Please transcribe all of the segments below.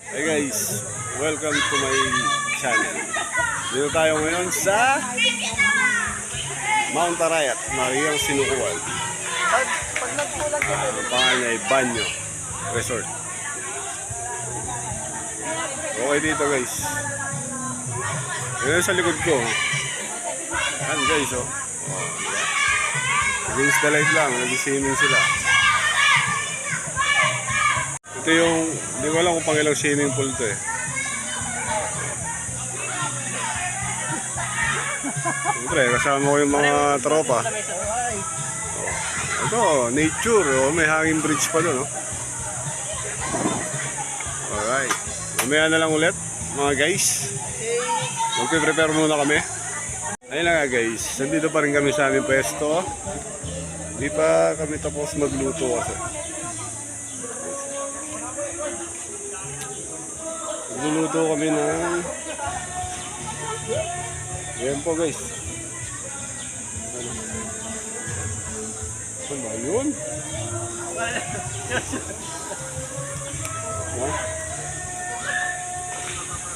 Hey guys, welcome to my channel. Dito tayo ngayon sa Mount Arayat, Mariang Sinukuan. Pangalan niya ay Banyo Resort. Okay dito guys. Yan sa likod ko. Yan guys oh. Diba? Against the light lang, nag-swimming sila. Ito yung, hindi ko alam kung pang ilang swimming pool to eh. Siyempre, kasama ko yung mga tropa. Ito, nature. Oh, may hanging bridge pa doon. Oh. Alright. Mamaya na lang ulit, mga guys. Magpe-prepare muna kami. Ayun na nga guys, nandito pa rin kami sa aming pwesto. Hindi pa kami tapos magluto kasi. Magluluto kami ng... Ayan po guys. Ano ba yun?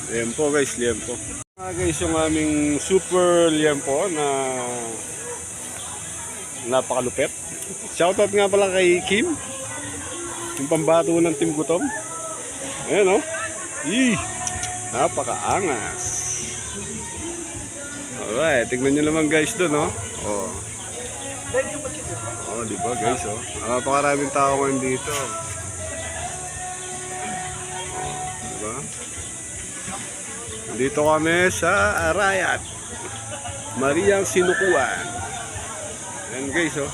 Liempo guys, liempo. Guys, yung aming super liempo na napakalupet. Shoutout nga pala kay Kim, yung pambato ng Team Gutom. Ayan o. Napakaangas. Alright, tignan nyo naman guys doon oh. Oh, di ba guys oh. Napakaraming tao ngayon dito. Di ba? Dito kami sa Arayat, Mariang Sinukuan. Ayan guys oh.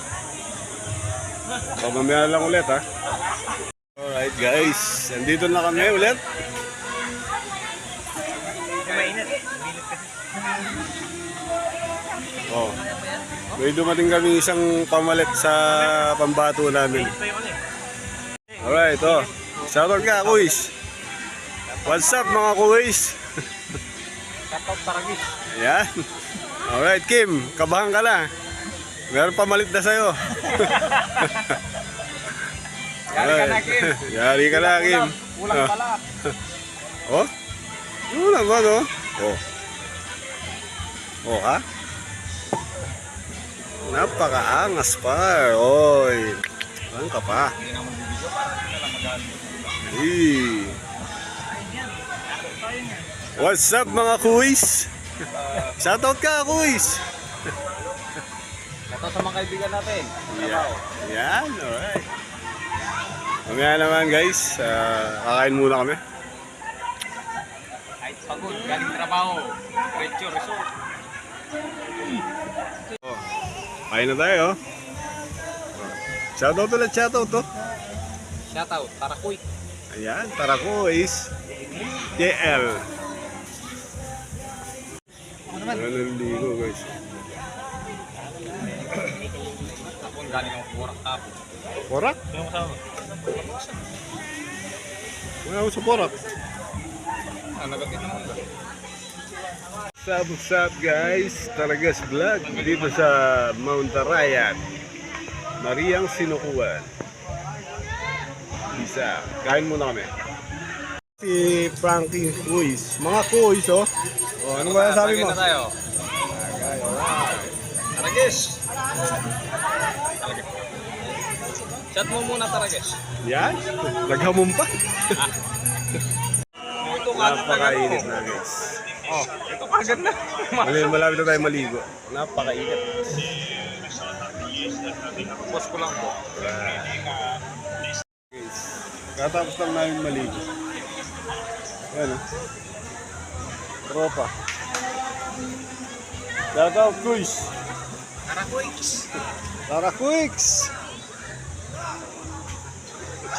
So, mamaya lang ulit ha. Alright guys, nandito na kami ulit. Oh. May dumating kami isang pamalit sa pambato namin. Alright, oh. Shoutout ka, Kuis. What's up mga Kuis? Shoutout Taragis. Yan. Alright, Kim, kabahan ka na. Meron pamalit na sa'yo. Yari ka na, Kim. Yari ka na, Kim. Ulang pala. Oh? Ulang ba, no? Oh. Oh, ha? Napakaangas pa. Oy. Ano ka pa? Hindi naman bibigyo para hindi na lang magaling. What's up mga kuis? Shoutout ka kuis. Shoutout sa mga kaibigan natin. Yeah. Yan, alright. Mamaya naman guys, kakain muna kami. Kahit pagod, galing trabaho. Diretso, resort. Kain na tayo. Shoutout ulit, shoutout to. Shoutout, Tarakoy. Ayan, Tarakois. JL. Ano naman? Ano ligo guys. Ako galing ang Porak tapos. Porak? Yung kasama. Wala ako sa Porak. Nagagit naman ba? What's up guys? Taragas Vlog dito sa Mount Arayat, Mariang Sinukuan. Isa, kain muna kami. Si Frankie Kuis. Mga Kuis oh. Oh, ano ba sabi mo? Taragis na tayo. Taragis. Chat mo muna, Taragis. Yan, naghamon pa. Ito nga Napakainit na guys. Oh, ito kagad na. Malapit na tayo maligo. Napakainit. Boss ko lang po. Guys, katapos lang namin maligo. Ayan oh. Tropa. Shoutout Kuis. Tarakoy. Tara Quicks!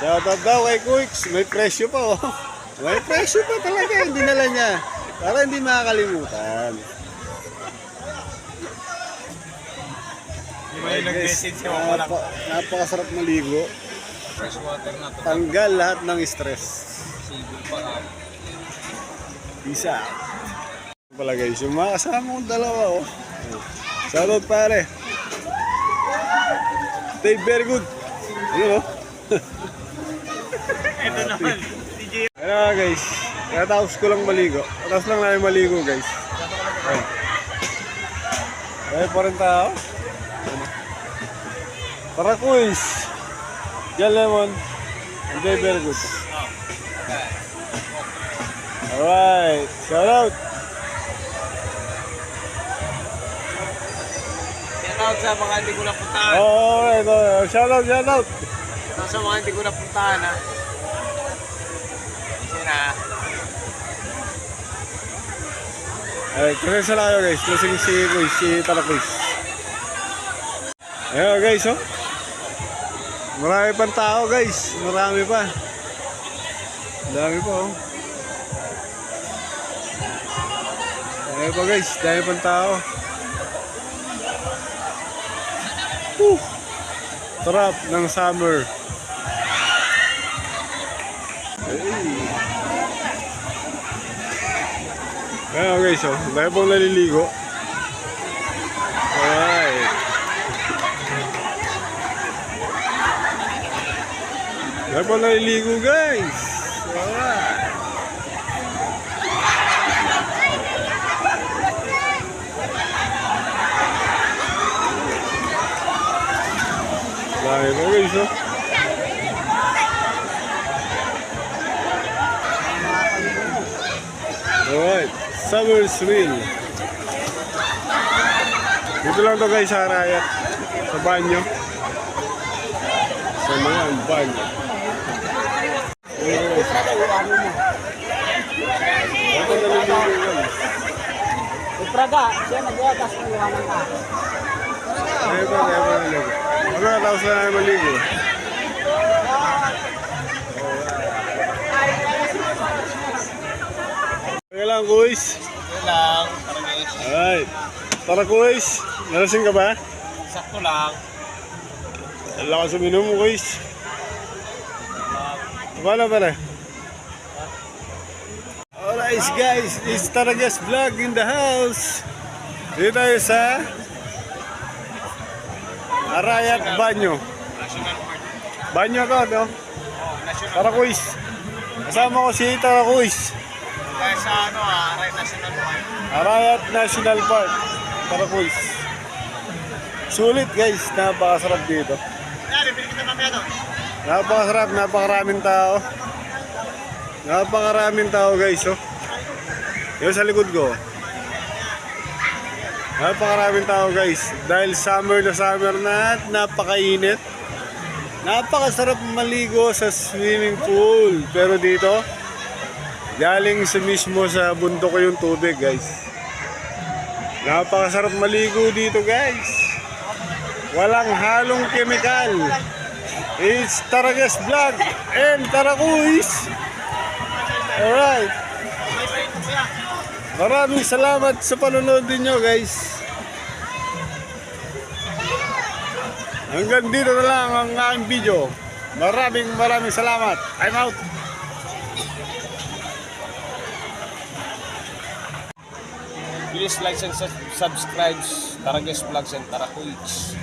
Shoutout daw kay Quicks. May presyo pa oh. May presyo pa talaga. Hindi nala niya. Para hindi makakalimutan. May nag-message siya ako lang. Napakasarap maligo. Fresh water na to. Tanggal lahat ng stress. Sigil pa ka. Peace out. Pala guys, yung mga kasama kong dalawa oh. Shoutout pare. Stay very good. Ayun oh. Ito naman. Ano Guys, katapos ko lang maligo. Katapos lang namin maligo guys. Ay. Ay pa rin tao. Tara quiz. Yan lemon. Hindi, very good. Alright, shout out. Shout out sa mga hindi ko napuntahan. Alright, shout out, shout out. Shout out sa mga hindi ko napuntahan ha. Kasi na. Alright, kasi lang kayo guys. Lasing si Quiz, si Tara Quiz. Ayan guys, oh. Marami pang tao guys. Marami pa. Dami pa, oh. Dami pa guys. Dami pang tao. Sarap ng summer. Ayan guys, oh. Dami pong naliligo. Alright. Dami pong naliligo guys. Alright. Dami po guys, oh. Alright, summer thrill. Dito lang to guys sa Arayat. Sa banyo. Sa mga banyo. Ako naliligo guys. Praga, siya nag-iwagas ng iwanan ka. Ayun pa naligo. Ano, tapos na namin maligo. Okay lang, Kuis. Yun lang. Para guys. Alright. Tara, Kuis. Nalasing ka ba? Sakto lang. Lakas uminom mo, Kuis. Paano pala? Alright guys, it's Taragas Vlog in the house. Dito tayo sa Arayat Banyo. National Park. Banyo to, no? Oh, National Tara Kuis. Kasama ko si Tara Kuis. Kaya sa ano Aray National Park. Arayat National Park. Tara Kuis. Sulit guys, napakasarap dito. Yan, bibili kita mamaya doon. Napakasarap, napakaraming tao. Napakaraming tao guys, oh. Yung sa likod ko. Napakaraming tao guys. Dahil summer na at napakainit. Napakasarap maligo sa swimming pool. Pero dito, galing sa mismo sa bundok yung tubig guys. Napakasarap maligo dito guys. Walang halong kemikal. It's Taragas Vlog and Tara Kuis. Alright. Maraming salamat sa panonood ninyo guys. Hanggang dito na lang ang aking video. Maraming salamat. I'm out. Please like and subscribe Taragas Vlogs and Tara Kuis.